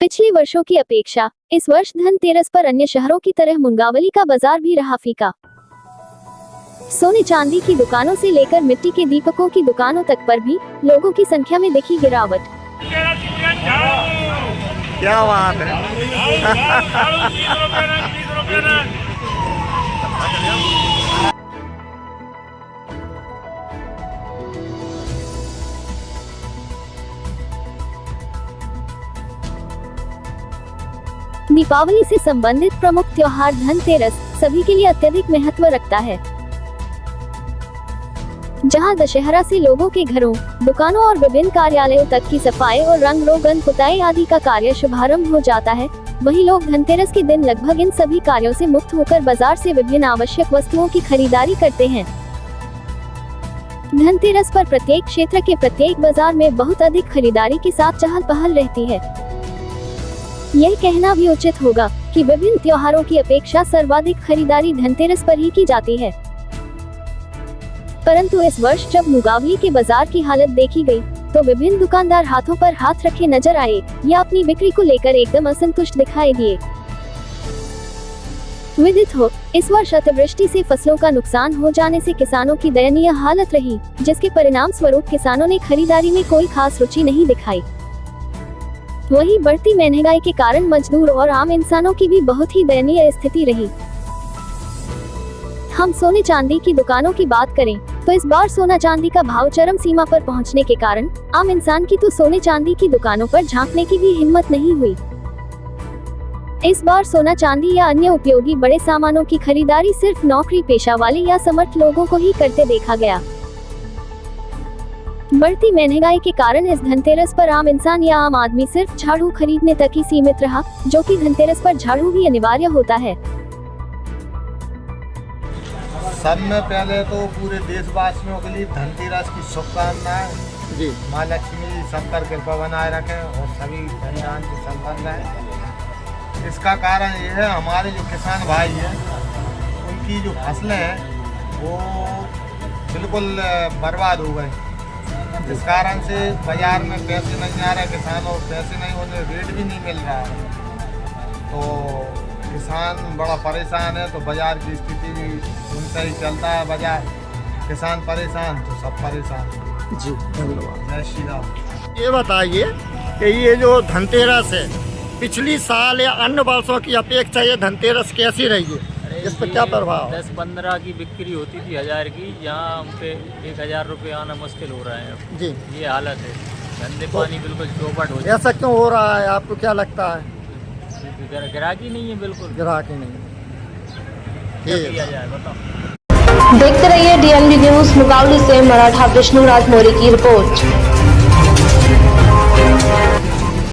पिछले वर्षों की अपेक्षा इस वर्ष धनतेरस पर अन्य शहरों की तरह मुंगावली का बाजार भी रहा फीका। सोने चांदी की दुकानों से लेकर मिट्टी के दीपकों की दुकानों तक पर भी लोगों की संख्या में दिखी गिरावट। क्या बात है। दीपावली से संबंधित प्रमुख त्योहार धनतेरस सभी के लिए अत्यधिक महत्व रखता है। जहां दशहरा से लोगों के घरों, दुकानों और विभिन्न कार्यालयों तक की सफाई और रंग रोगन पुताई आदि का कार्य शुभारंभ हो जाता है, वहीं लोग धनतेरस के दिन लगभग इन सभी कार्यों से मुक्त होकर बाजार से विभिन्न आवश्यक वस्तुओं की खरीदारी करते हैं। धनतेरस पर प्रत्येक क्षेत्र के प्रत्येक बाजार में बहुत अधिक खरीदारी के साथ चहल पहल रहती है। यह कहना भी उचित होगा कि विभिन्न त्योहारों की अपेक्षा सर्वाधिक खरीदारी धनतेरस पर ही की जाती है। परंतु इस वर्ष जब मुंगावली के बाजार की हालत देखी गई, तो विभिन्न दुकानदार हाथों पर हाथ रखे नजर आए या अपनी बिक्री को लेकर एकदम असंतुष्ट दिखाई दिए। विदित हो, इस वर्ष अतिवृष्टि से फसलों का नुकसान हो जाने से किसानों की दयनीय हालत रही, जिसके परिणाम स्वरूप किसानों ने खरीदारी में कोई खास रुचि नहीं दिखाई। वहीं बढ़ती महंगाई के कारण मजदूर और आम इंसानों की भी बहुत ही दयनीय स्थिति रही। हम सोने चांदी की दुकानों की बात करें तो इस बार सोना चांदी का भाव चरम सीमा पर पहुंचने के कारण आम इंसान की तो सोने चांदी की दुकानों पर झांकने की भी हिम्मत नहीं हुई। इस बार सोना चांदी या अन्य उपयोगी बड़े सामानों की खरीदारी सिर्फ नौकरी पेशा वाले या समर्थ लोगों को ही करते देखा गया। बढ़ती महंगाई के कारण इस धनतेरस पर आम इंसान या आम आदमी सिर्फ झाड़ू खरीदने तक ही सीमित रहा, जो कि धनतेरस पर झाड़ू भी अनिवार्य होता है। सब में पहले तो पूरे देशवासियों के लिए धनतेरस की शुभकामनाएं जी। माँ लक्ष्मी सब पर कृपा बनाए रखें और सभी धन की संपन्न रहें। इसका कारण ये है, हमारे जो किसान भाई हैं उनकी जो फसलें हैं वो बिल्कुल बर्बाद हो गई, जिस कारण से बाजार में पैसे नहीं आ रहे, किसानों पैसे नहीं होने, रेट भी नहीं मिल रहा है, तो किसान बड़ा परेशान है। तो बाजार की स्थिति भी उनसे ही चलता है बाजार, किसान परेशान तो सब परेशान जी। धन्यवाद। जय श्री राम। ये बताइए कि ये जो धनतेरस है पिछली साल या अन्य वर्षों की अपेक्षा ये धनतेरस कैसी रही है, इस पर क्या प्रभाव? 10-15 की बिक्री होती थी 1000 की, यहाँ हम पे 1000 रुपये आना मुश्किल हो रहा है अब जी। ये हालत है, धंधे पानी बिल्कुल चौपट हो। ऐसा क्यों हो रहा है, आपको क्या लगता है? ग्राहकी नहीं है, बिल्कुल ग्राहकी नहीं। क्या किया जाए बताओ। देखते रहिए DNB न्यूज़ मुंगावली से मराठा विष्णु राज मौर्य की रिपोर्ट।